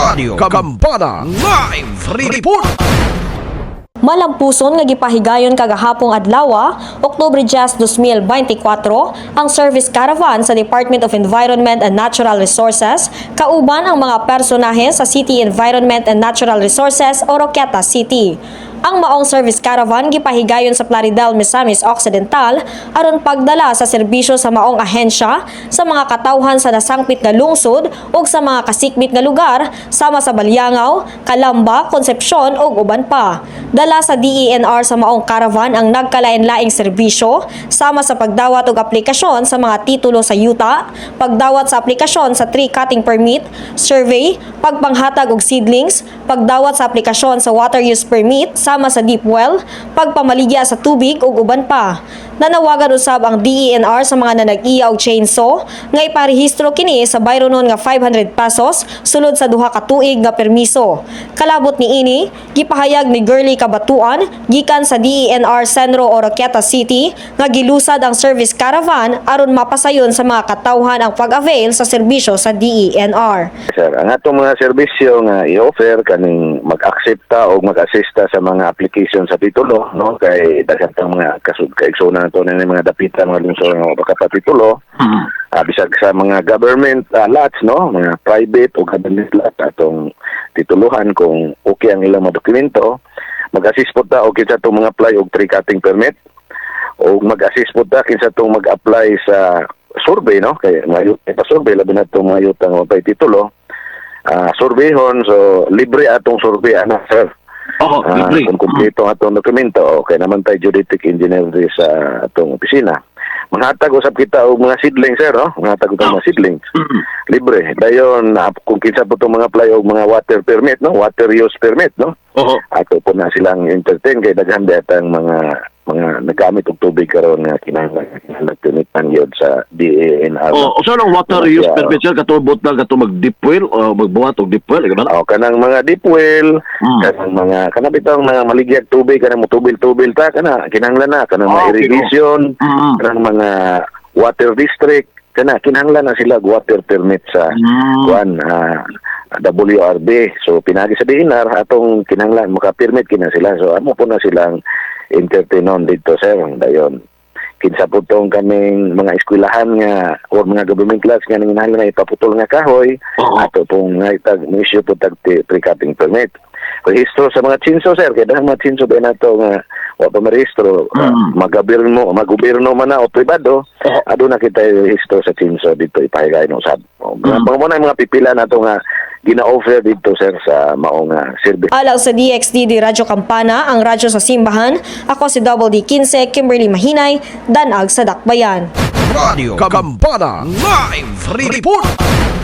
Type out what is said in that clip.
Radio Kagambana Live Report. Malampuson nga gipahigayon kagahapong adlaw, Oktubre 10, 2024, ang service caravan sa Department of Environment and Natural Resources kauban ang mga personahe sa City Environment and Natural Resources o Roqueta City. Ang maong service caravan gipahigayon sa Plaridel, Misamis Occidental aron pagdala sa serbisyo sa maong ahensya sa mga katawhan sa nasangpit nga lungsod ug sa mga kasikbit nga lugar sama sa Balyangaw, Calamba, Concepcion ug uban pa. Dala sa DENR sa maong caravan ang nagkalain-laing serbisyo sama sa pagdawat og aplikasyon sa mga titulo sa yuta, pagdawat sa aplikasyon sa tree cutting permit, survey, pagpanghatag og seedlings, pagdawat sa aplikasyon sa water use permit sama sa deep well, pagpamaligya sa tubig ug uban pa. Nanawagan usab ang DENR sa mga nanag-iya og chainsaw nga iparehistro kini sa bayronon nga 500 pesos sulod sa duha ka tuig nga permiso. Kalabot ni ini, gipahayag ni Girly Kabatuan gikan sa DENR Senro o Roqueta City nga gilusad ang service caravan aron mapasayon sa mga katawhan ang pag-avail sa serbisyo sa DENR. Sir, ang atong mga serbisyo nga i-offer kaning mag-aksepta o mag-assista sa mga application sa titulo, no, kay daghan tang mga kaigsunan nato na mga dapitan mga lungsod nga makapatitulo. Bisag sa mga government lots, no, mga private o government lots atong tituluhan kung okay ang ilang mga dokumento, mag-assist po ta o kinsa itong mga apply og tree cutting permit o mag-assist po ta kinsa itong mag-apply sa survey, no, kay ngayon pa-survey labi na itong mga yutang mapay titulo. Surveyhon, so libre atong survey ana, sir. Libre. Kung kumpleto ang atong dokumento, okay naman tayo geodetic engineer sa atong opisina. Manghatag usab kita og mga seedlings, sir, no? Manghatag kita mga seedlings. Libre. Dayon kung kinsa po itong mga apply og mga water permit, no? Water use permit, no? Ato po na silang entertain kay daghan datang mga nagamit og tubig karon nga kinahanglan tinitan yun sa DENR. So lang water use permit sir katubot na kato mag-deep well o magbuhat og deep well, ganun? Kanang mga deep well, kanang mga kanabitang mga maligyag tubig, kanang tubil-tubil ta kana kinahanglan na kanang mga irrigation, kanang mga water district kana kinahanglan na sila water permit sa WRB. So pinagi sa DENR atong kinahanglan maka-permit kina sila. So amo po na silang entertainon dito, sir. Dayon kinsa po tong kaming mga eskwelahan nga or mga government class nga nanginahanglan na ipaputol nga kahoy ato pong itag issue po tag tree cutting permit. Rehistro sa mga chinso, sir, kaya dahil mga chinso ba na ito nga wala pa marehistro, mag-gobyerno man na o pribado, ado na kita rehistro sa chinso dito ipahigay ng usab. Mga mga pipila na ito nga gina-offer dito, sir, sa maong service. Alang sa DXDD Radyo Kampana, ang radyo sa simbahan, ako si Double D 15, Kimberly Mahinay, Danag sa Dakbayan. Radio Kagambana Live Report.